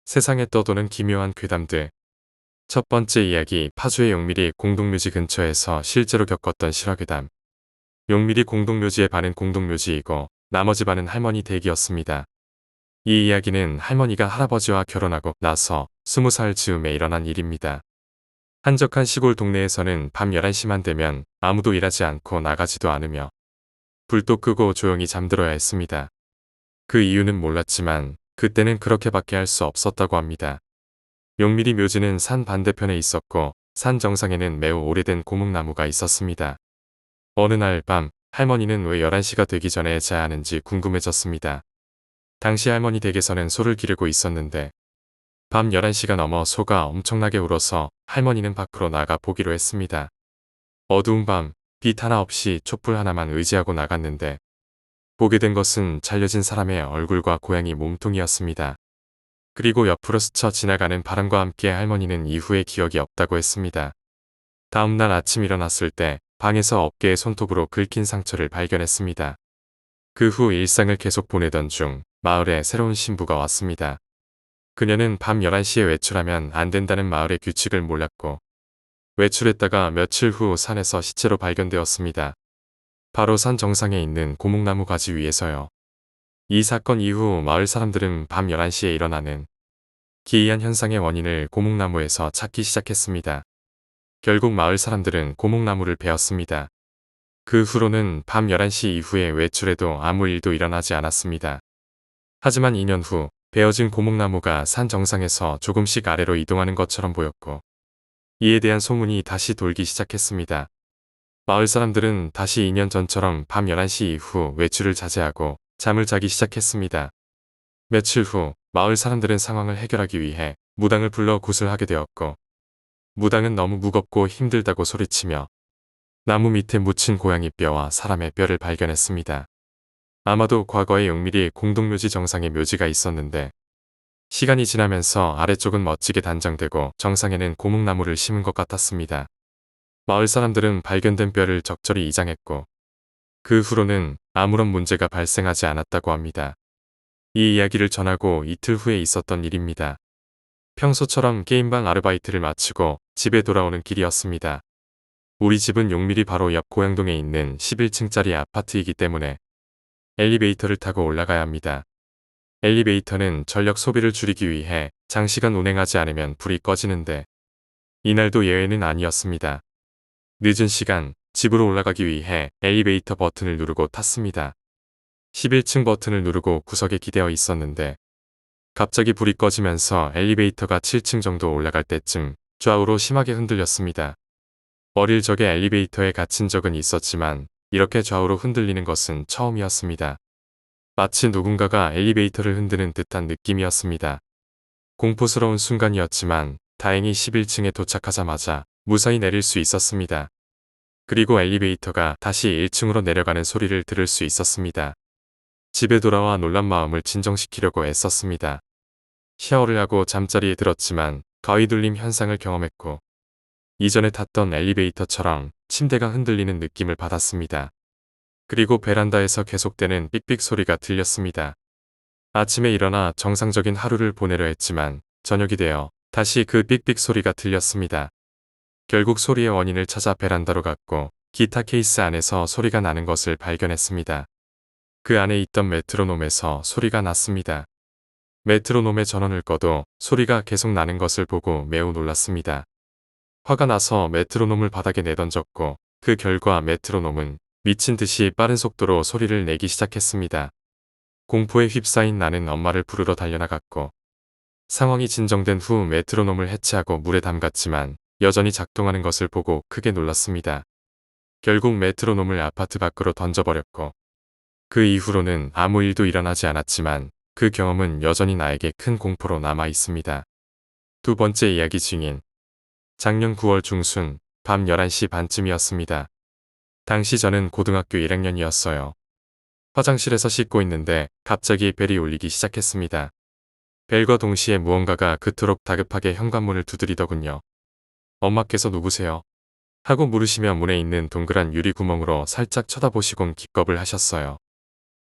세상에 떠도는 기묘한 괴담들. 첫 번째 이야기, 파주의 용미리 공동묘지 근처에서 실제로 겪었던 실화괴담. 용미리 공동묘지의 반은 공동묘지이고 나머지 반은 할머니 댁이었습니다. 이 이야기는 할머니가 할아버지와 결혼하고 나서 20살 즈음에 일어난 일입니다. 한적한 시골 동네에서는 밤 11시만 되면 아무도 일하지 않고 나가지도 않으며 불도 끄고 조용히 잠들어야 했습니다. 그 이유는 몰랐지만 그때는 그렇게밖에 할 수 없었다고 합니다. 용미리 묘지는 산 반대편에 있었고 산 정상에는 매우 오래된 고목나무가 있었습니다. 어느 날 밤 할머니는 왜 11시가 되기 전에 자야 하는지 궁금해졌습니다. 당시 할머니 댁에서는 소를 기르고 있었는데 밤 11시가 넘어 소가 엄청나게 울어서 할머니는 밖으로 나가 보기로 했습니다. 어두운 밤 빛 하나 없이 촛불 하나만 의지하고 나갔는데 보게 된 것은 잘려진 사람의 얼굴과 고양이 몸통이었습니다. 그리고 옆으로 스쳐 지나가는 바람과 함께 할머니는 이후에 기억이 없다고 했습니다. 다음날 아침 일어났을 때 방에서 어깨에 손톱으로 긁힌 상처를 발견했습니다. 그 후 일상을 계속 보내던 중 마을에 새로운 신부가 왔습니다. 그녀는 밤 11시에 외출하면 안 된다는 마을의 규칙을 몰랐고 외출했다가 며칠 후 산에서 시체로 발견되었습니다. 바로 산 정상에 있는 고목나무 가지 위에서요. 이 사건 이후 마을 사람들은 밤 11시에 일어나는 기이한 현상의 원인을 고목나무에서 찾기 시작했습니다. 결국 마을 사람들은 고목나무를 베었습니다. 그 후로는 밤 11시 이후에 외출해도 아무 일도 일어나지 않았습니다. 하지만 2년 후 베어진 고목나무가 산 정상에서 조금씩 아래로 이동하는 것처럼 보였고 이에 대한 소문이 다시 돌기 시작했습니다. 마을 사람들은 다시 2년 전처럼 밤 11시 이후 외출을 자제하고 잠을 자기 시작했습니다. 며칠 후 마을 사람들은 상황을 해결하기 위해 무당을 불러 굿을 하게 되었고 무당은 너무 무겁고 힘들다고 소리치며 나무 밑에 묻힌 고양이 뼈와 사람의 뼈를 발견했습니다. 아마도 과거에 용미리 공동묘지 정상에 묘지가 있었는데 시간이 지나면서 아래쪽은 멋지게 단장되고 정상에는 고목나무를 심은 것 같았습니다. 마을 사람들은 발견된 뼈를 적절히 이장했고 그 후로는 아무런 문제가 발생하지 않았다고 합니다. 이 이야기를 전하고 이틀 후에 있었던 일입니다. 평소처럼 게임방 아르바이트를 마치고 집에 돌아오는 길이었습니다. 우리 집은 용미리 바로 옆 고양동에 있는 11층짜리 아파트이기 때문에 엘리베이터를 타고 올라가야 합니다. 엘리베이터는 전력 소비를 줄이기 위해 장시간 운행하지 않으면 불이 꺼지는데 이날도 예외는 아니었습니다. 늦은 시간 집으로 올라가기 위해 엘리베이터 버튼을 누르고 탔습니다. 11층 버튼을 누르고 구석에 기대어 있었는데 갑자기 불이 꺼지면서 엘리베이터가 7층 정도 올라갈 때쯤 좌우로 심하게 흔들렸습니다. 어릴 적에 엘리베이터에 갇힌 적은 있었지만 이렇게 좌우로 흔들리는 것은 처음이었습니다. 마치 누군가가 엘리베이터를 흔드는 듯한 느낌이었습니다. 공포스러운 순간이었지만 다행히 11층에 도착하자마자 무사히 내릴 수 있었습니다. 그리고 엘리베이터가 다시 1층으로 내려가는 소리를 들을 수 있었습니다. 집에 돌아와 놀란 마음을 진정시키려고 애썼습니다. 샤워를 하고 잠자리에 들었지만 가위눌림 현상을 경험했고 이전에 탔던 엘리베이터처럼 침대가 흔들리는 느낌을 받았습니다. 그리고 베란다에서 계속되는 삑삑 소리가 들렸습니다. 아침에 일어나 정상적인 하루를 보내려 했지만 저녁이 되어 다시 그 삑삑 소리가 들렸습니다. 결국 소리의 원인을 찾아 베란다로 갔고 기타 케이스 안에서 소리가 나는 것을 발견했습니다. 그 안에 있던 메트로놈에서 소리가 났습니다. 메트로놈의 전원을 꺼도 소리가 계속 나는 것을 보고 매우 놀랐습니다. 화가 나서 메트로놈을 바닥에 내던졌고 그 결과 메트로놈은 미친 듯이 빠른 속도로 소리를 내기 시작했습니다. 공포에 휩싸인 나는 엄마를 부르러 달려나갔고 상황이 진정된 후 메트로놈을 해체하고 물에 담갔지만 여전히 작동하는 것을 보고 크게 놀랐습니다. 결국 메트로놈을 아파트 밖으로 던져버렸고 그 이후로는 아무 일도 일어나지 않았지만 그 경험은 여전히 나에게 큰 공포로 남아 있습니다. 두 번째 이야기 증인. 작년 9월 중순 밤 11시 반쯤이었습니다. 당시 저는 고등학교 1학년이었어요. 화장실에서 씻고 있는데 갑자기 벨이 울리기 시작했습니다. 벨과 동시에 무언가가 그토록 다급하게 현관문을 두드리더군요. 엄마께서 누구세요? 하고 물으시며 문에 있는 동그란 유리 구멍으로 살짝 쳐다보시곤 기겁을 하셨어요.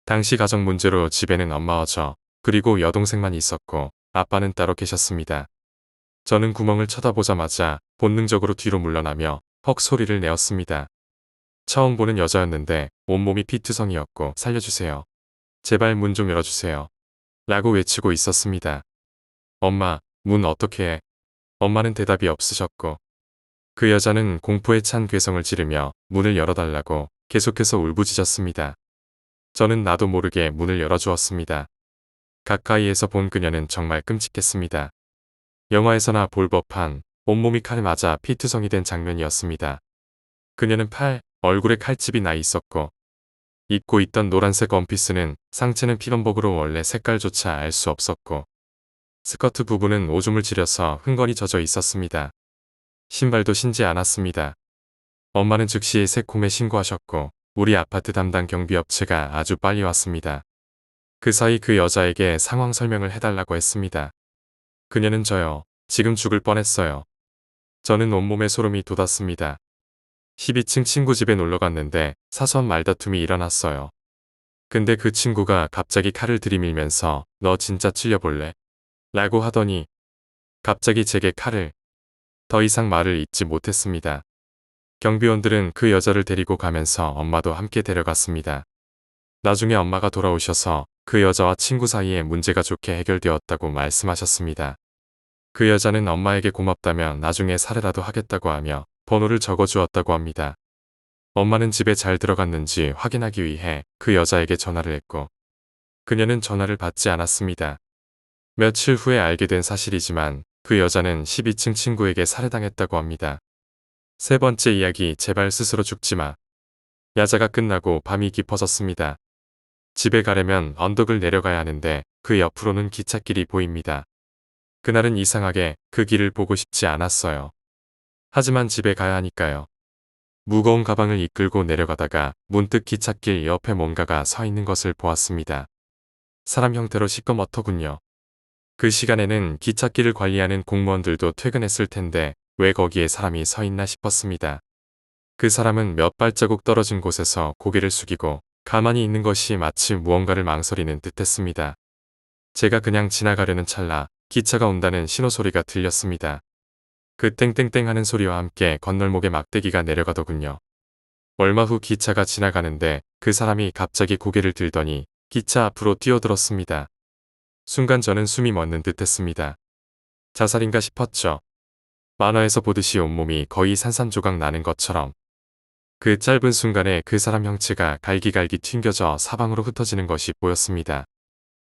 당시 가정 문제로 집에는 엄마와 저 그리고 여동생만 있었고 아빠는 따로 계셨습니다. 저는 구멍을 쳐다보자마자 본능적으로 뒤로 물러나며 헉 소리를 내었습니다. 처음 보는 여자였는데 온몸이 피투성이었고 살려주세요. 제발 문 좀 열어주세요. 라고 외치고 있었습니다. 엄마, 문 어떻게 해? 엄마는 대답이 없으셨고 그 여자는 공포에 찬 괴성을 지르며 문을 열어달라고 계속해서 울부짖었습니다. 저는 나도 모르게 문을 열어주었습니다. 가까이에서 본 그녀는 정말 끔찍했습니다. 영화에서나 볼 법한 온몸이 칼에 맞아 피투성이 된 장면이었습니다. 그녀는 얼굴에 칼집이 나 있었고 입고 있던 노란색 원피스는 상체는 피범벅으로 원래 색깔조차 알 수 없었고 스커트 부분은 오줌을 지려서 흥건히 젖어 있었습니다. 신발도 신지 않았습니다. 엄마는 즉시 새콤에 신고하셨고 우리 아파트 담당 경비업체가 아주 빨리 왔습니다. 그 사이 그 여자에게 상황 설명을 해달라고 했습니다. 그녀는 저요. 지금 죽을 뻔했어요. 저는 온몸에 소름이 돋았습니다. 12층 친구 집에 놀러 갔는데 사소한 말다툼이 일어났어요. 근데 그 친구가 갑자기 칼을 들이밀면서 너 진짜 찔려볼래? 라고 하더니 갑자기 제게 칼을 더 이상 말을 잇지 못했습니다. 경비원들은 그 여자를 데리고 가면서 엄마도 함께 데려갔습니다. 나중에 엄마가 돌아오셔서 그 여자와 친구 사이에 문제가 좋게 해결되었다고 말씀하셨습니다. 그 여자는 엄마에게 고맙다며 나중에 살해라도 하겠다고 하며 번호를 적어주었다고 합니다. 엄마는 집에 잘 들어갔는지 확인하기 위해 그 여자에게 전화를 했고 그녀는 전화를 받지 않았습니다. 며칠 후에 알게 된 사실이지만 그 여자는 12층 친구에게 살해당했다고 합니다. 세 번째 이야기 제발 스스로 죽지 마. 야자가 끝나고 밤이 깊어졌습니다. 집에 가려면 언덕을 내려가야 하는데 그 옆으로는 기찻길이 보입니다. 그날은 이상하게 그 길을 보고 싶지 않았어요. 하지만 집에 가야 하니까요. 무거운 가방을 이끌고 내려가다가 문득 기찻길 옆에 뭔가가 서 있는 것을 보았습니다. 사람 형태로 시꺼멓더군요. 그 시간에는 기찻길을 관리하는 공무원들도 퇴근했을 텐데 왜 거기에 사람이 서 있나 싶었습니다. 그 사람은 몇 발자국 떨어진 곳에서 고개를 숙이고 가만히 있는 것이 마치 무언가를 망설이는 듯했습니다. 제가 그냥 지나가려는 찰나 기차가 온다는 신호소리가 들렸습니다. 그 땡땡땡 하는 소리와 함께 건널목에 막대기가 내려가더군요. 얼마 후 기차가 지나가는데 그 사람이 갑자기 고개를 들더니 기차 앞으로 뛰어들었습니다. 순간 저는 숨이 멎는 듯했습니다. 자살인가 싶었죠. 만화에서 보듯이 온몸이 거의 산산조각 나는 것처럼 그 짧은 순간에 그 사람 형체가 갈기갈기 튕겨져 사방으로 흩어지는 것이 보였습니다.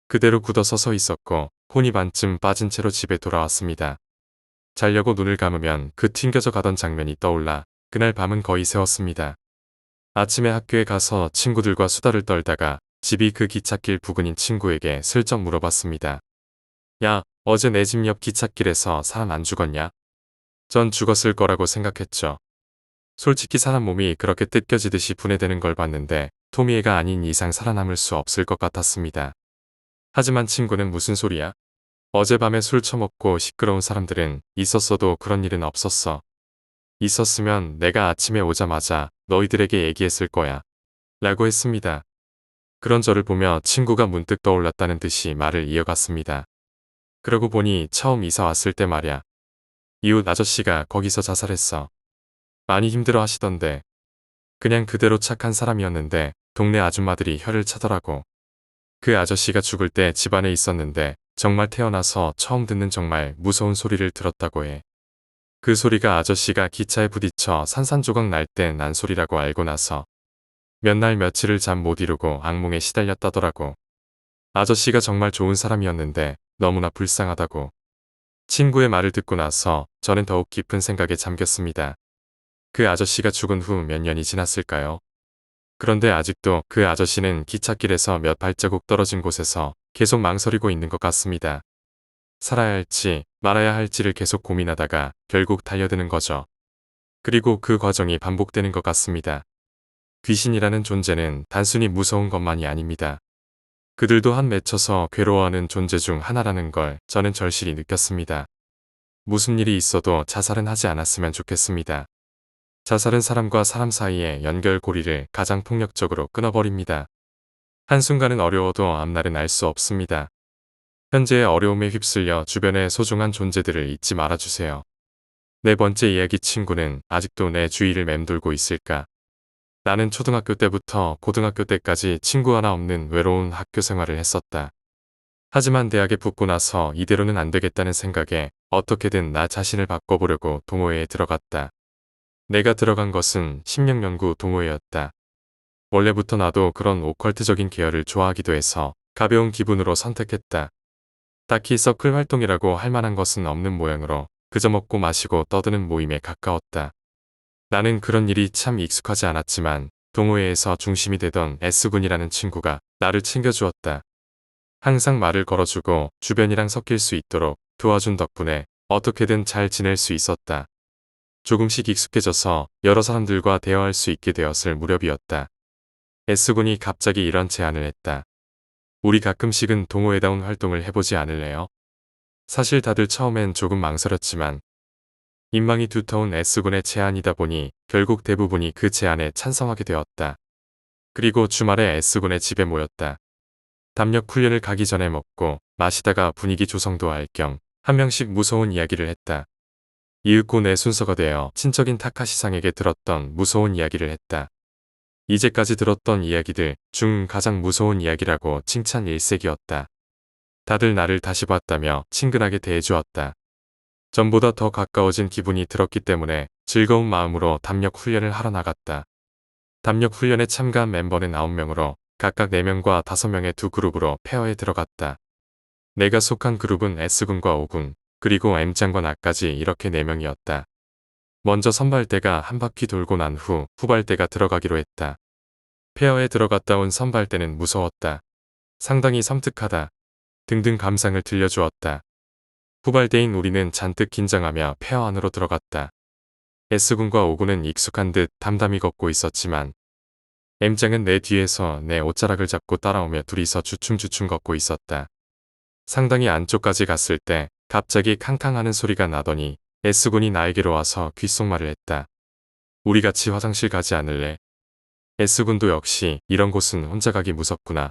그대로 굳어서 서 있었고 혼이 반쯤 빠진 채로 집에 돌아왔습니다. 자려고 눈을 감으면 그 튕겨져 가던 장면이 떠올라 그날 밤은 거의 새웠습니다. 아침에 학교에 가서 친구들과 수다를 떨다가 집이 그 기찻길 부근인 친구에게 슬쩍 물어봤습니다. 야, 어제 내 집 옆 기찻길에서 사람 안 죽었냐? 전 죽었을 거라고 생각했죠. 솔직히 사람 몸이 그렇게 뜯겨지듯이 분해되는 걸 봤는데 토미애가 아닌 이상 살아남을 수 없을 것 같았습니다. 하지만 친구는 무슨 소리야? 어젯밤에 술 처먹고 시끄러운 사람들은 있었어도 그런 일은 없었어. 있었으면 내가 아침에 오자마자 너희들에게 얘기했을 거야. 라고 했습니다. 그런 저를 보며 친구가 문득 떠올랐다는 듯이 말을 이어갔습니다. 그러고 보니 처음 이사 왔을 때 말야. 이웃 아저씨가 거기서 자살했어. 많이 힘들어 하시던데. 그냥 그대로 착한 사람이었는데 동네 아줌마들이 혀를 차더라고. 그 아저씨가 죽을 때 집안에 있었는데 정말 태어나서 처음 듣는 정말 무서운 소리를 들었다고 해. 그 소리가 아저씨가 기차에 부딪혀 산산조각 날 때 난 소리라고 알고 나서 몇 날 며칠을 잠 못 이루고 악몽에 시달렸다더라고. 아저씨가 정말 좋은 사람이었는데 너무나 불쌍하다고. 친구의 말을 듣고 나서 저는 더욱 깊은 생각에 잠겼습니다. 그 아저씨가 죽은 후 몇 년이 지났을까요? 그런데 아직도 그 아저씨는 기찻길에서 몇 발자국 떨어진 곳에서 계속 망설이고 있는 것 같습니다. 살아야 할지 말아야 할지를 계속 고민하다가 결국 달려드는 거죠. 그리고 그 과정이 반복되는 것 같습니다. 귀신이라는 존재는 단순히 무서운 것만이 아닙니다. 그들도 한 맺혀서 괴로워하는 존재 중 하나라는 걸 저는 절실히 느꼈습니다. 무슨 일이 있어도 자살은 하지 않았으면 좋겠습니다. 자살은 사람과 사람 사이의 연결고리를 가장 폭력적으로 끊어버립니다. 한순간은 어려워도 앞날은 알 수 없습니다. 현재의 어려움에 휩쓸려 주변의 소중한 존재들을 잊지 말아주세요. 네 번째 이야기 친구는 아직도 내 주위를 맴돌고 있을까? 나는 초등학교 때부터 고등학교 때까지 친구 하나 없는 외로운 학교 생활을 했었다. 하지만 대학에 붙고 나서 이대로는 안 되겠다는 생각에 어떻게든 나 자신을 바꿔보려고 동호회에 들어갔다. 내가 들어간 것은 심령연구 동호회였다. 원래부터 나도 그런 오컬트적인 계열을 좋아하기도 해서 가벼운 기분으로 선택했다. 딱히 서클 활동이라고 할 만한 것은 없는 모양으로 그저 먹고 마시고 떠드는 모임에 가까웠다. 나는 그런 일이 참 익숙하지 않았지만 동호회에서 중심이 되던 S군이라는 친구가 나를 챙겨주었다. 항상 말을 걸어주고 주변이랑 섞일 수 있도록 도와준 덕분에 어떻게든 잘 지낼 수 있었다. 조금씩 익숙해져서 여러 사람들과 대화할 수 있게 되었을 무렵이었다. S군이 갑자기 이런 제안을 했다. 우리 가끔씩은 동호회다운 활동을 해보지 않을래요? 사실 다들 처음엔 조금 망설였지만 인망이 두터운 S군의 제안이다 보니 결국 대부분이 그 제안에 찬성하게 되었다. 그리고 주말에 S군의 집에 모였다. 담력 훈련을 가기 전에 먹고 마시다가 분위기 조성도 할 겸 한 명씩 무서운 이야기를 했다. 이윽고 내 순서가 되어 친척인 타카시상에게 들었던 무서운 이야기를 했다. 이제까지 들었던 이야기들 중 가장 무서운 이야기라고 칭찬 일색이었다. 다들 나를 다시 봤다며 친근하게 대해주었다. 전보다 더 가까워진 기분이 들었기 때문에 즐거운 마음으로 담력 훈련을 하러 나갔다. 담력 훈련에 참가한 멤버는 9명으로 각각 4명과 5명의 두 그룹으로 페어에 들어갔다. 내가 속한 그룹은 S군과 O군, 그리고 M장과 나까지 이렇게 4명이었다. 먼저 선발대가 한 바퀴 돌고 난 후 후발대가 들어가기로 했다. 페어에 들어갔다 온 선발대는 무서웠다. 상당히 섬뜩하다. 등등 감상을 들려주었다. 후발대인 우리는 잔뜩 긴장하며 페어 안으로 들어갔다. S군과 O군은 익숙한 듯 담담히 걷고 있었지만 M장은 내 뒤에서 내 옷자락을 잡고 따라오며 둘이서 주춤주춤 걷고 있었다. 상당히 안쪽까지 갔을 때 갑자기 캉캉하는 소리가 나더니 S군이 나에게로 와서 귓속말을 했다. 우리 같이 화장실 가지 않을래? S군도 역시 이런 곳은 혼자 가기 무섭구나.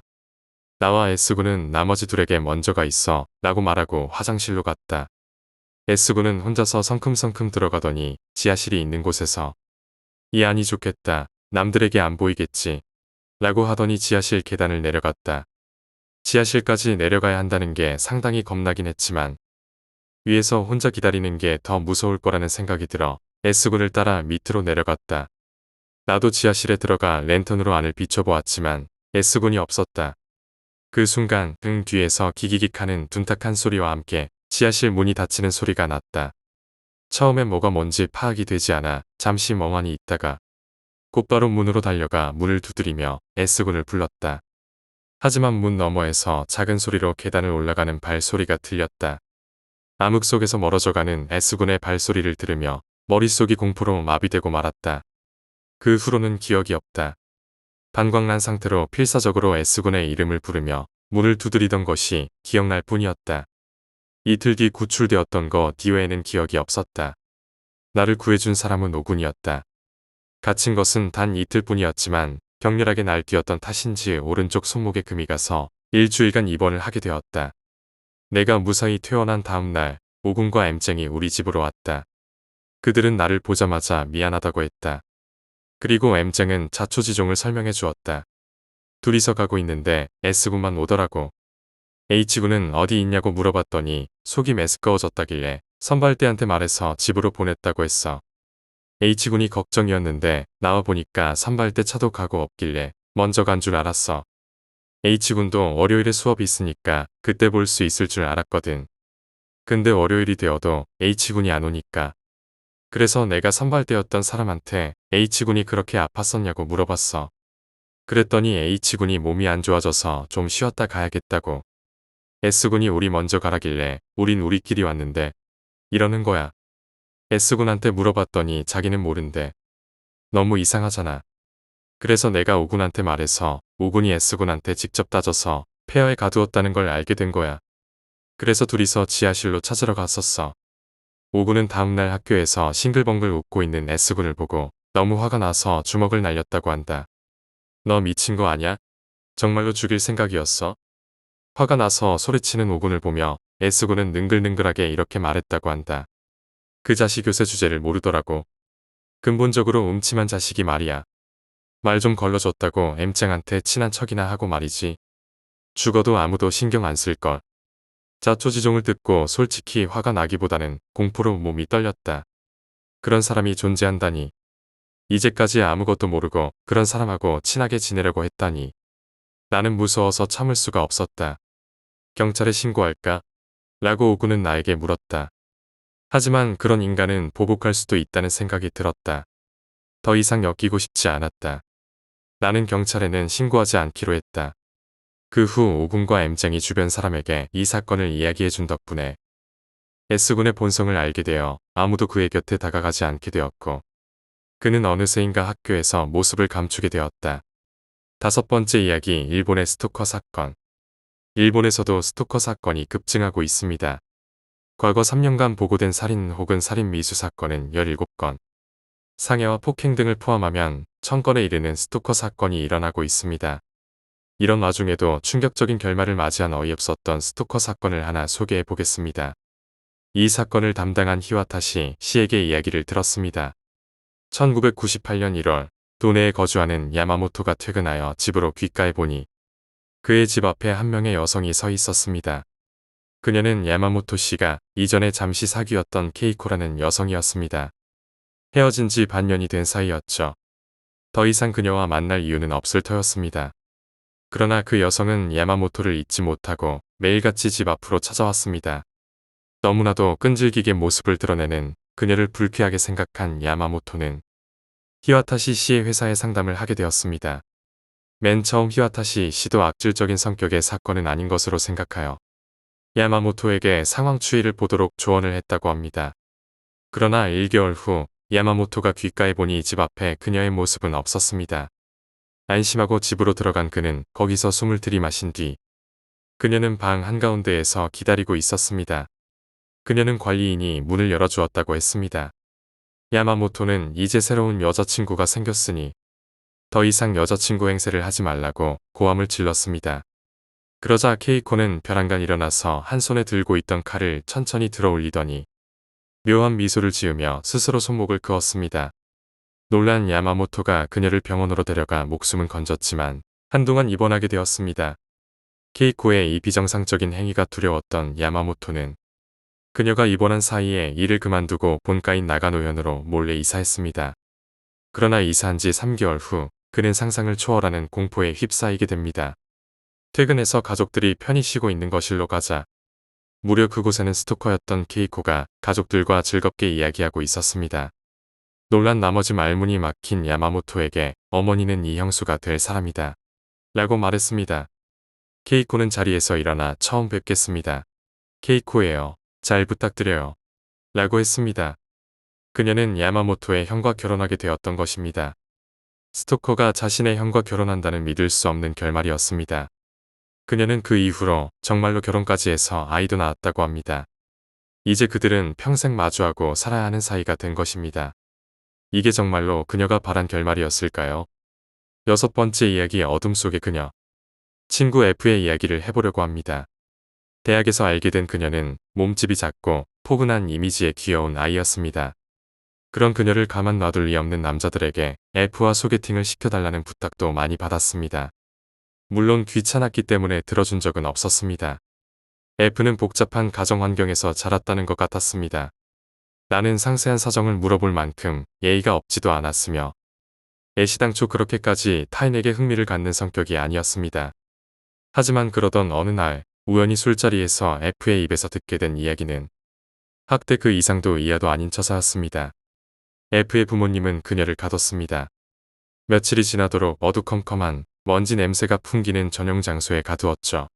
나와 S군은 나머지 둘에게 먼저 가 있어 라고 말하고 화장실로 갔다. S군은 혼자서 성큼성큼 들어가더니 지하실이 있는 곳에서 이 안이 좋겠다. 남들에게 안 보이겠지. 라고 하더니 지하실 계단을 내려갔다. 지하실까지 내려가야 한다는 게 상당히 겁나긴 했지만 위에서 혼자 기다리는 게 더 무서울 거라는 생각이 들어 S군을 따라 밑으로 내려갔다. 나도 지하실에 들어가 랜턴으로 안을 비춰보았지만 S군이 없었다. 그 순간 등 뒤에서 기기기하는 둔탁한 소리와 함께 지하실 문이 닫히는 소리가 났다. 처음엔 뭐가 뭔지 파악이 되지 않아 잠시 멍하니 있다가 곧바로 문으로 달려가 문을 두드리며 S군을 불렀다. 하지만 문 너머에서 작은 소리로 계단을 올라가는 발소리가 들렸다. 암흑 속에서 멀어져가는 S군의 발소리를 들으며 머릿속이 공포로 마비되고 말았다. 그 후로는 기억이 없다. 반광난 상태로 필사적으로 S군의 이름을 부르며 문을 두드리던 것이 기억날 뿐이었다. 이틀 뒤 구출되었던 거 뒤외에는 기억이 없었다. 나를 구해준 사람은 O군이었다. 갇힌 것은 단 이틀뿐이었지만 격렬하게 날뛰었던 탓인지 오른쪽 손목에 금이 가서 일주일간 입원을 하게 되었다. 내가 무사히 퇴원한 다음 날 O군과 M쟁이 우리 집으로 왔다. 그들은 나를 보자마자 미안하다고 했다. 그리고 M쟁은 자초지종을 설명해 주었다. 둘이서 가고 있는데 S군만 오더라고. H군은 어디 있냐고 물어봤더니 속이 메스꺼워졌다길래 선발대한테 말해서 집으로 보냈다고 했어. H군이 걱정이었는데 나와 보니까 선발대 차도 가고 없길래 먼저 간 줄 알았어. H군도 월요일에 수업이 있으니까 그때 볼 수 있을 줄 알았거든. 근데 월요일이 되어도 H군이 안 오니까. 그래서 내가 선발대였던 사람한테 H군이 그렇게 아팠었냐고 물어봤어. 그랬더니 H군이 몸이 안 좋아져서 좀 쉬었다 가야겠다고. S군이 우리 먼저 가라길래 우린 우리끼리 왔는데 이러는 거야. S군한테 물어봤더니 자기는 모른대. 너무 이상하잖아. 그래서 내가 O군한테 말해서 O군이 S군한테 직접 따져서 폐허에 가두었다는 걸 알게 된 거야. 그래서 둘이서 지하실로 찾으러 갔었어. O군은 다음날 학교에서 싱글벙글 웃고 있는 S군을 보고 너무 화가 나서 주먹을 날렸다고 한다. 너 미친 거 아냐? 정말로 죽일 생각이었어? 화가 나서 소리치는 오군을 보며 S군은 능글능글하게 이렇게 말했다고 한다. 그 자식 요새 주제를 모르더라고. 근본적으로 음침한 자식이 말이야. 말 좀 걸러줬다고 M짱한테 친한 척이나 하고 말이지. 죽어도 아무도 신경 안 쓸걸. 자초지종을 듣고 솔직히 화가 나기보다는 공포로 몸이 떨렸다. 그런 사람이 존재한다니. 이제까지 아무것도 모르고 그런 사람하고 친하게 지내려고 했다니. 나는 무서워서 참을 수가 없었다. 경찰에 신고할까? 라고 오구는 나에게 물었다. 하지만 그런 인간은 보복할 수도 있다는 생각이 들었다. 더 이상 엮이고 싶지 않았다. 나는 경찰에는 신고하지 않기로 했다. 그 후 오군과 M짱이 주변 사람에게 이 사건을 이야기해준 덕분에 S군의 본성을 알게 되어 아무도 그의 곁에 다가가지 않게 되었고 그는 어느새인가 학교에서 모습을 감추게 되었다. 다섯 번째 이야기 일본의 스토커 사건. 일본에서도 스토커 사건이 급증하고 있습니다. 과거 3년간 보고된 살인 혹은 살인 미수 사건은 17건. 상해와 폭행 등을 포함하면 1000건에 이르는 스토커 사건이 일어나고 있습니다. 이런 와중에도 충격적인 결말을 맞이한 어이없었던 스토커 사건을 하나 소개해 보겠습니다. 이 사건을 담당한 히와타시 씨에게 이야기를 들었습니다. 1998년 1월 도내에 거주하는 야마모토가 퇴근하여 집으로 귓가에 보니 그의 집 앞에 한 명의 여성이 서 있었습니다. 그녀는 야마모토 씨가 이전에 잠시 사귀었던 케이코라는 여성이었습니다. 헤어진 지 반년이 된 사이였죠. 더 이상 그녀와 만날 이유는 없을 터였습니다. 그러나 그 여성은 야마모토를 잊지 못하고 매일같이 집 앞으로 찾아왔습니다. 너무나도 끈질기게 모습을 드러내는 그녀를 불쾌하게 생각한 야마모토는 히와타시 씨의 회사에 상담을 하게 되었습니다. 맨 처음 히와타시 씨도 악질적인 성격의 사건은 아닌 것으로 생각하여 야마모토에게 상황 추이를 보도록 조언을 했다고 합니다. 그러나 1개월 후 야마모토가 귓가에 보니 집 앞에 그녀의 모습은 없었습니다. 안심하고 집으로 들어간 그는 거기서 숨을 들이마신 뒤 그녀는 방 한가운데에서 기다리고 있었습니다. 그녀는 관리인이 문을 열어주었다고 했습니다. 야마모토는 이제 새로운 여자친구가 생겼으니 더 이상 여자친구 행세를 하지 말라고 고함을 질렀습니다. 그러자 케이코는 벼랑간 일어나서 한 손에 들고 있던 칼을 천천히 들어 올리더니 묘한 미소를 지으며 스스로 손목을 그었습니다. 놀란 야마모토가 그녀를 병원으로 데려가 목숨은 건졌지만 한동안 입원하게 되었습니다. 케이코의 이 비정상적인 행위가 두려웠던 야마모토는 그녀가 입원한 사이에 일을 그만두고 본가인 나가노현으로 몰래 이사했습니다. 그러나 이사한 지 3개월 후 그는 상상을 초월하는 공포에 휩싸이게 됩니다. 퇴근해서 가족들이 편히 쉬고 있는 거실로 가자 무려 그곳에는 스토커였던 케이코가 가족들과 즐겁게 이야기하고 있었습니다. 놀란 나머지 말문이 막힌 야마모토에게 어머니는 이 형수가 될 사람이다. 라고 말했습니다. 케이코는 자리에서 일어나 처음 뵙겠습니다. 케이코예요. 잘 부탁드려요. 라고 했습니다. 그녀는 야마모토의 형과 결혼하게 되었던 것입니다. 스토커가 자신의 형과 결혼한다는 믿을 수 없는 결말이었습니다. 그녀는 그 이후로 정말로 결혼까지 해서 아이도 낳았다고 합니다. 이제 그들은 평생 마주하고 살아야 하는 사이가 된 것입니다. 이게 정말로 그녀가 바란 결말이었을까요? 여섯 번째 이야기 어둠 속의 그녀. 친구 F의 이야기를 해보려고 합니다. 대학에서 알게 된 그녀는 몸집이 작고 포근한 이미지의 귀여운 아이였습니다. 그런 그녀를 가만 놔둘 리 없는 남자들에게 F와 소개팅을 시켜달라는 부탁도 많이 받았습니다. 물론 귀찮았기 때문에 들어준 적은 없었습니다. F는 복잡한 가정 환경에서 자랐다는 것 같았습니다. 나는 상세한 사정을 물어볼 만큼 예의가 없지도 않았으며 애시당초 그렇게까지 타인에게 흥미를 갖는 성격이 아니었습니다. 하지만 그러던 어느 날 우연히 술자리에서 F의 입에서 듣게 된 이야기는 학대 그 이상도 이하도 아닌 처사였습니다. F의 부모님은 그녀를 가뒀습니다. 며칠이 지나도록 어두컴컴한 먼지 냄새가 풍기는 전용 장소에 가두었죠.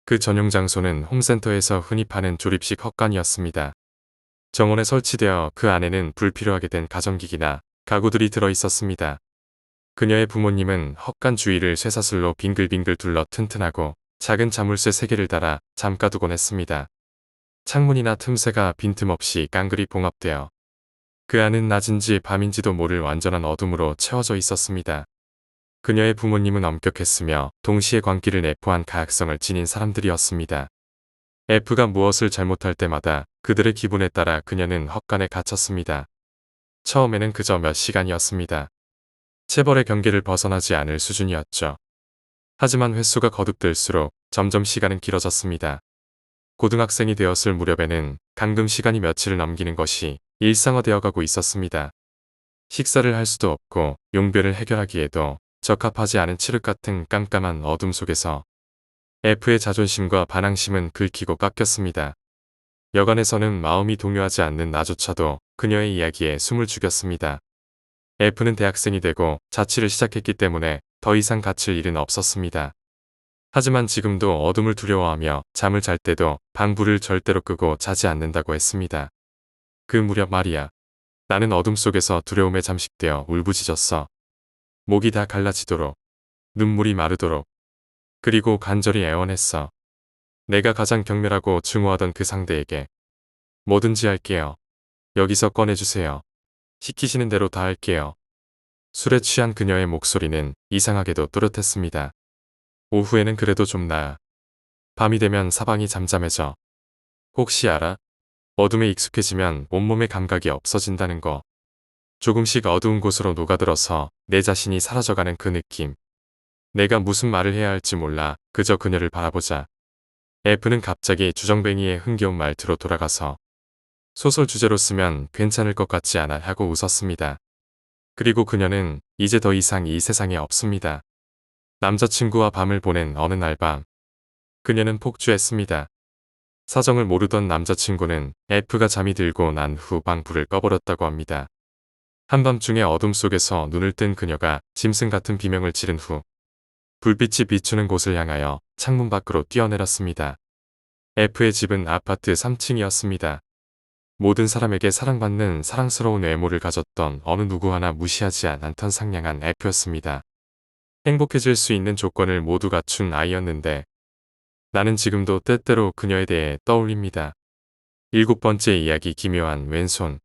그 전용 장소는 홈센터에서 흔히 파는 조립식 헛간이었습니다. 정원에 설치되어 그 안에는 불필요하게 된 가전기기나 가구들이 들어 있었습니다. 그녀의 부모님은 헛간 주위를 쇠사슬로 빙글빙글 둘러 튼튼하고 작은 자물쇠 3개를 달아 잠가두곤 했습니다. 창문이나 틈새가 빈틈없이 깡그리 봉합되어 그 안은 낮인지 밤인지도 모를 완전한 어둠으로 채워져 있었습니다. 그녀의 부모님은 엄격했으며 동시에 광기를 내포한 가학성을 지닌 사람들이었습니다. F가 무엇을 잘못할 때마다 그들의 기분에 따라 그녀는 헛간에 갇혔습니다. 처음에는 그저 몇 시간이었습니다. 체벌의 경계를 벗어나지 않을 수준이었죠. 하지만 횟수가 거듭될수록 점점 시간은 길어졌습니다. 고등학생이 되었을 무렵에는 감금 시간이 며칠을 넘기는 것이 일상화되어 가고 있었습니다. 식사를 할 수도 없고 용변을 해결하기에도 적합하지 않은 칠흑 같은 깜깜한 어둠 속에서 F의 자존심과 반항심은 긁히고 깎였습니다. 여간에서는 마음이 동요하지 않는 나조차도 그녀의 이야기에 숨을 죽였습니다. F는 대학생이 되고 자취를 시작했기 때문에 더 이상 갇힐 일은 없었습니다. 하지만 지금도 어둠을 두려워하며 잠을 잘 때도 방불을 절대로 끄고 자지 않는다고 했습니다. 그 무렵 말이야. 나는 어둠 속에서 두려움에 잠식되어 울부짖었어. 목이 다 갈라지도록, 눈물이 마르도록, 그리고 간절히 애원했어. 내가 가장 경멸하고 증오하던 그 상대에게 뭐든지 할게요. 여기서 꺼내주세요. 시키시는 대로 다 할게요. 술에 취한 그녀의 목소리는 이상하게도 또렷했습니다. 오후에는 그래도 좀 나아. 밤이 되면 사방이 잠잠해져. 혹시 알아? 어둠에 익숙해지면 온몸의 감각이 없어진다는 거. 조금씩 어두운 곳으로 녹아들어서 내 자신이 사라져가는 그 느낌. 내가 무슨 말을 해야 할지 몰라 그저 그녀를 바라보자. F는 갑자기 주정뱅이의 흥겨운 말투로 돌아가서 소설 주제로 쓰면 괜찮을 것 같지 않아 하고 웃었습니다. 그리고 그녀는 이제 더 이상 이 세상에 없습니다. 남자친구와 밤을 보낸 어느 날 밤. 그녀는 폭주했습니다. 사정을 모르던 남자친구는 F가 잠이 들고 난 후 방불을 꺼버렸다고 합니다. 한밤중에 어둠 속에서 눈을 뜬 그녀가 짐승 같은 비명을 지른 후 불빛이 비추는 곳을 향하여 창문 밖으로 뛰어내렸습니다. F의 집은 아파트 3층이었습니다. 모든 사람에게 사랑받는 사랑스러운 외모를 가졌던 어느 누구 하나 무시하지 않던 상냥한 F였습니다. 행복해질 수 있는 조건을 모두 갖춘 아이였는데 나는 지금도 때때로 그녀에 대해 떠올립니다. 7번째 이야기 기묘한 왼손.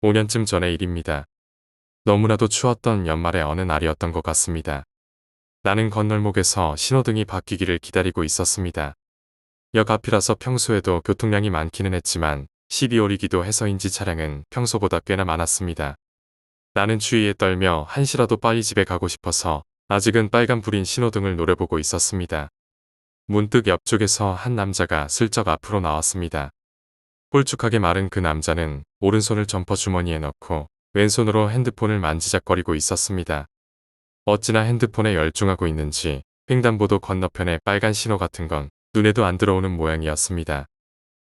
5년쯤 전의 일입니다. 너무나도 추웠던 연말의 어느 날이었던 것 같습니다. 나는 건널목에서 신호등이 바뀌기를 기다리고 있었습니다. 역 앞이라서 평소에도 교통량이 많기는 했지만 12월이기도 해서인지 차량은 평소보다 꽤나 많았습니다. 나는 추위에 떨며 한시라도 빨리 집에 가고 싶어서 아직은 빨간불인 신호등을 노려보고 있었습니다. 문득 옆쪽에서 한 남자가 슬쩍 앞으로 나왔습니다. 홀쭉하게 마른 그 남자는 오른손을 점퍼 주머니에 넣고 왼손으로 핸드폰을 만지작거리고 있었습니다. 어찌나 핸드폰에 열중하고 있는지 횡단보도 건너편에 빨간 신호 같은 건 눈에도 안 들어오는 모양이었습니다.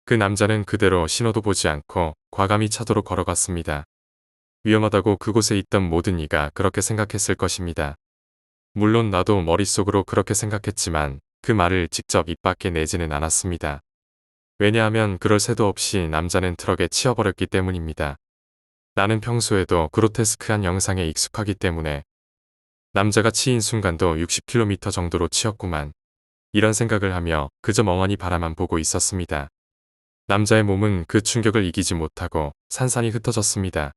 그 남자는 그대로 신호도 보지 않고 과감히 차도로 걸어갔습니다. 위험하다고 그곳에 있던 모든 이가 그렇게 생각했을 것입니다. 물론 나도 머릿속으로 그렇게 생각했지만 그 말을 직접 입 밖에 내지는 않았습니다. 왜냐하면 그럴 새도 없이 남자는 트럭에 치여버렸기 때문입니다. 나는 평소에도 그로테스크한 영상에 익숙하기 때문에 남자가 치인 순간도 60km 정도로 치였구만. 이런 생각을 하며 그저 멍하니 바라만 보고 있었습니다. 남자의 몸은 그 충격을 이기지 못하고 산산이 흩어졌습니다.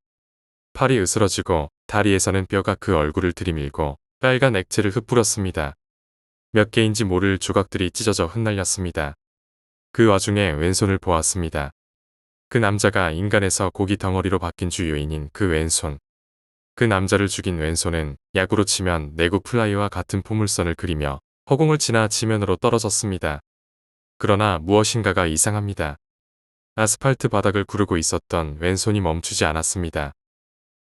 팔이 으스러지고 다리에서는 뼈가 그 얼굴을 들이밀고 빨간 액체를 흩뿌렸습니다. 몇 개인지 모를 조각들이 찢어져 흩날렸습니다. 그 와중에 왼손을 보았습니다. 그 남자가 인간에서 고기 덩어리로 바뀐 주 요인인 그 왼손. 그 남자를 죽인 왼손은 야구로 치면 내구 플라이와 같은 포물선을 그리며 허공을 지나 지면으로 떨어졌습니다. 그러나 무엇인가가 이상합니다. 아스팔트 바닥을 구르고 있었던 왼손이 멈추지 않았습니다.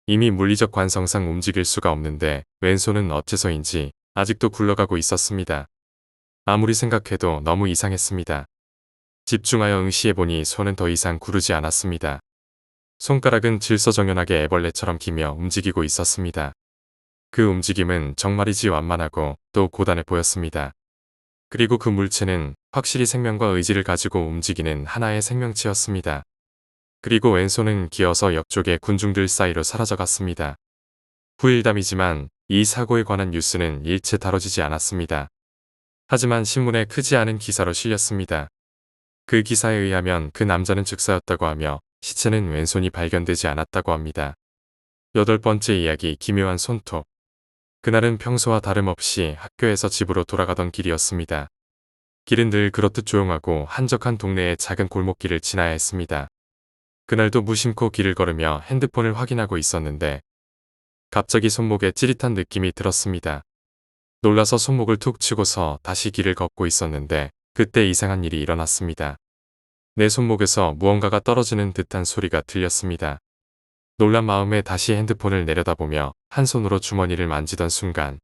이미 물리적 관성상 움직일 수가 없는데 왼손은 어째서인지 아직도 굴러가고 있었습니다. 아무리 생각해도 너무 이상했습니다. 집중하여 응시해보니 손은 더 이상 구르지 않았습니다. 손가락은 질서정연하게 애벌레처럼 기며 움직이고 있었습니다. 그 움직임은 정말이지 완만하고 또 고단해 보였습니다. 그리고 그 물체는 확실히 생명과 의지를 가지고 움직이는 하나의 생명체였습니다. 그리고 왼손은 기어서 옆쪽의 군중들 사이로 사라져갔습니다. 후일담이지만 이 사고에 관한 뉴스는 일체 다뤄지지 않았습니다. 하지만 신문에 크지 않은 기사로 실렸습니다. 그 기사에 의하면 그 남자는 즉사였다고 하며 시체는 왼손이 발견되지 않았다고 합니다. 8번째 이야기 기묘한 손톱. 그날은 평소와 다름없이 학교에서 집으로 돌아가던 길이었습니다. 길은 늘 그렇듯 조용하고 한적한 동네의 작은 골목길을 지나야 했습니다. 그날도 무심코 길을 걸으며 핸드폰을 확인하고 있었는데 갑자기 손목에 찌릿한 느낌이 들었습니다. 놀라서 손목을 툭 치고서 다시 길을 걷고 있었는데 그때 이상한 일이 일어났습니다. 내 손목에서 무언가가 떨어지는 듯한 소리가 들렸습니다. 놀란 마음에 다시 핸드폰을 내려다보며 한 손으로 주머니를 만지던 순간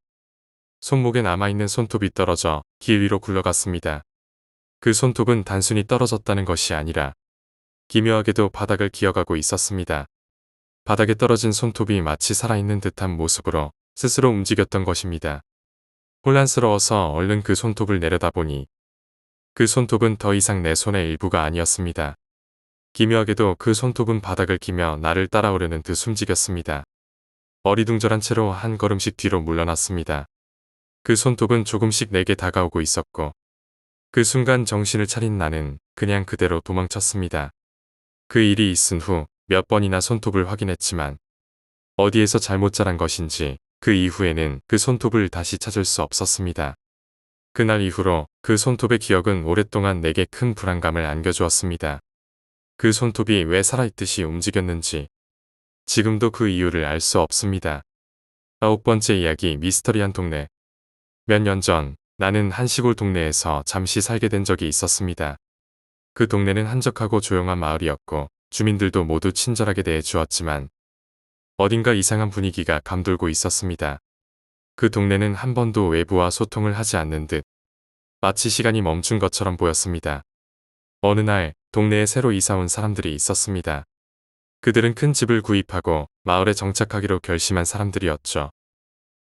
손목에 남아있는 손톱이 떨어져 길 위로 굴러갔습니다. 그 손톱은 단순히 떨어졌다는 것이 아니라 기묘하게도 바닥을 기어가고 있었습니다. 바닥에 떨어진 손톱이 마치 살아있는 듯한 모습으로 스스로 움직였던 것입니다. 혼란스러워서 얼른 그 손톱을 내려다보니 그 손톱은 더 이상 내 손의 일부가 아니었습니다. 기묘하게도 그 손톱은 바닥을 기며 나를 따라오려는 듯 움직였습니다. 어리둥절한 채로 한 걸음씩 뒤로 물러났습니다. 그 손톱은 조금씩 내게 다가오고 있었고 그 순간 정신을 차린 나는 그냥 그대로 도망쳤습니다. 그 일이 있은 후 몇 번이나 손톱을 확인했지만 어디에서 잘못 자란 것인지 그 이후에는 그 손톱을 다시 찾을 수 없었습니다. 그날 이후로 그 손톱의 기억은 오랫동안 내게 큰 불안감을 안겨주었습니다. 그 손톱이 왜 살아있듯이 움직였는지 지금도 그 이유를 알 수 없습니다. 9번째 이야기 미스터리한 동네. 몇 년 전 나는 한 시골 동네에서 잠시 살게 된 적이 있었습니다. 그 동네는 한적하고 조용한 마을이었고 주민들도 모두 친절하게 대해주었지만 어딘가 이상한 분위기가 감돌고 있었습니다. 그 동네는 한 번도 외부와 소통을 하지 않는 듯 마치 시간이 멈춘 것처럼 보였습니다. 어느 날 동네에 새로 이사 온 사람들이 있었습니다. 그들은 큰 집을 구입하고 마을에 정착하기로 결심한 사람들이었죠.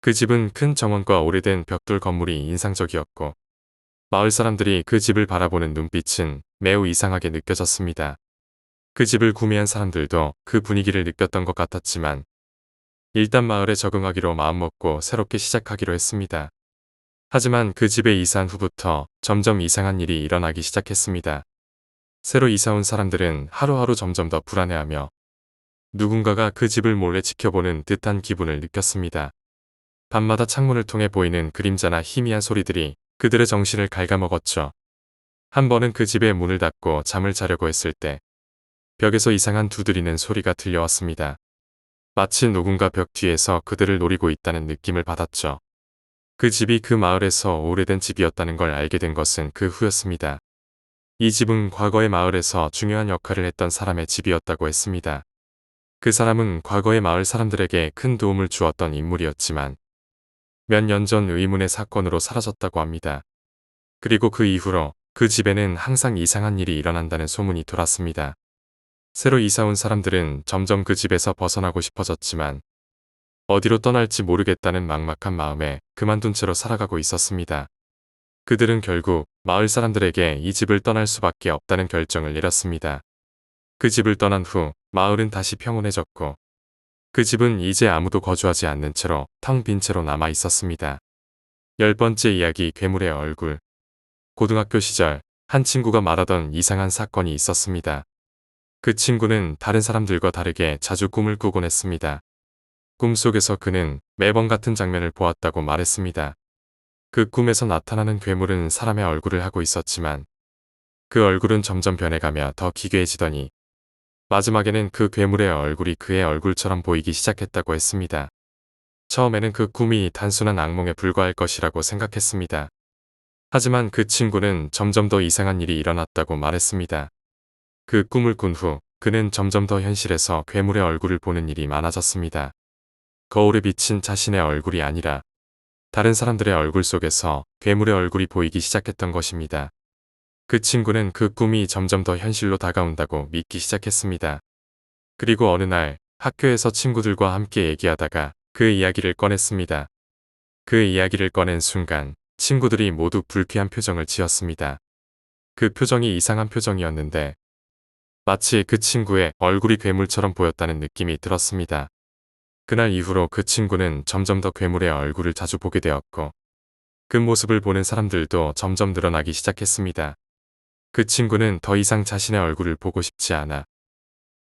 그 집은 큰 정원과 오래된 벽돌 건물이 인상적이었고 마을 사람들이 그 집을 바라보는 눈빛은 매우 이상하게 느껴졌습니다. 그 집을 구매한 사람들도 그 분위기를 느꼈던 것 같았지만 일단 마을에 적응하기로 마음먹고 새롭게 시작하기로 했습니다. 하지만 그 집에 이사한 후부터 점점 이상한 일이 일어나기 시작했습니다. 새로 이사 온 사람들은 하루하루 점점 더 불안해하며 누군가가 그 집을 몰래 지켜보는 듯한 기분을 느꼈습니다. 밤마다 창문을 통해 보이는 그림자나 희미한 소리들이 그들의 정신을 갉아먹었죠. 한 번은 그 집의 문을 닫고 잠을 자려고 했을 때 벽에서 이상한 두드리는 소리가 들려왔습니다. 마치 누군가 벽 뒤에서 그들을 노리고 있다는 느낌을 받았죠. 그 집이 그 마을에서 오래된 집이었다는 걸 알게 된 것은 그 후였습니다. 이 집은 과거의 마을에서 중요한 역할을 했던 사람의 집이었다고 했습니다. 그 사람은 과거의 마을 사람들에게 큰 도움을 주었던 인물이었지만 몇 년 전 의문의 사건으로 사라졌다고 합니다. 그리고 그 이후로 그 집에는 항상 이상한 일이 일어난다는 소문이 돌았습니다. 새로 이사 온 사람들은 점점 그 집에서 벗어나고 싶어졌지만 어디로 떠날지 모르겠다는 막막한 마음에 그만둔 채로 살아가고 있었습니다. 그들은 결국 마을 사람들에게 이 집을 떠날 수밖에 없다는 결정을 내렸습니다. 그 집을 떠난 후 마을은 다시 평온해졌고 그 집은 이제 아무도 거주하지 않는 채로 텅 빈 채로 남아 있었습니다. 10번째 이야기 괴물의 얼굴. 고등학교 시절 한 친구가 말하던 이상한 사건이 있었습니다. 그 친구는 다른 사람들과 다르게 자주 꿈을 꾸곤 했습니다. 꿈속에서 그는 매번 같은 장면을 보았다고 말했습니다. 그 꿈에서 나타나는 괴물은 사람의 얼굴을 하고 있었지만 그 얼굴은 점점 변해가며 더 기괴해지더니 마지막에는 그 괴물의 얼굴이 그의 얼굴처럼 보이기 시작했다고 했습니다. 처음에는 그 꿈이 단순한 악몽에 불과할 것이라고 생각했습니다. 하지만 그 친구는 점점 더 이상한 일이 일어났다고 말했습니다. 그 꿈을 꾼 후 그는 점점 더 현실에서 괴물의 얼굴을 보는 일이 많아졌습니다. 거울에 비친 자신의 얼굴이 아니라 다른 사람들의 얼굴 속에서 괴물의 얼굴이 보이기 시작했던 것입니다. 그 친구는 그 꿈이 점점 더 현실로 다가온다고 믿기 시작했습니다. 그리고 어느 날 학교에서 친구들과 함께 얘기하다가 그 이야기를 꺼냈습니다. 그 이야기를 꺼낸 순간 친구들이 모두 불쾌한 표정을 지었습니다. 그 표정이 이상한 표정이었는데 마치 그 친구의 얼굴이 괴물처럼 보였다는 느낌이 들었습니다. 그날 이후로 그 친구는 점점 더 괴물의 얼굴을 자주 보게 되었고 그 모습을 보는 사람들도 점점 늘어나기 시작했습니다. 그 친구는 더 이상 자신의 얼굴을 보고 싶지 않아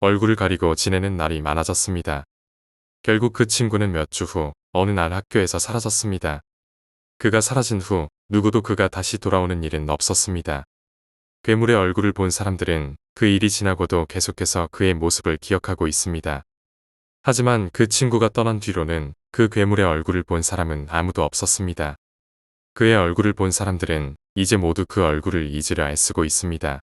얼굴을 가리고 지내는 날이 많아졌습니다. 결국 그 친구는 몇 주 후 어느 날 학교에서 사라졌습니다. 그가 사라진 후 누구도 그가 다시 돌아오는 일은 없었습니다. 괴물의 얼굴을 본 사람들은 그 일이 지나고도 계속해서 그의 모습을 기억하고 있습니다. 하지만 그 친구가 떠난 뒤로는 그 괴물의 얼굴을 본 사람은 아무도 없었습니다. 그의 얼굴을 본 사람들은 이제 모두 그 얼굴을 잊으려 애쓰고 있습니다.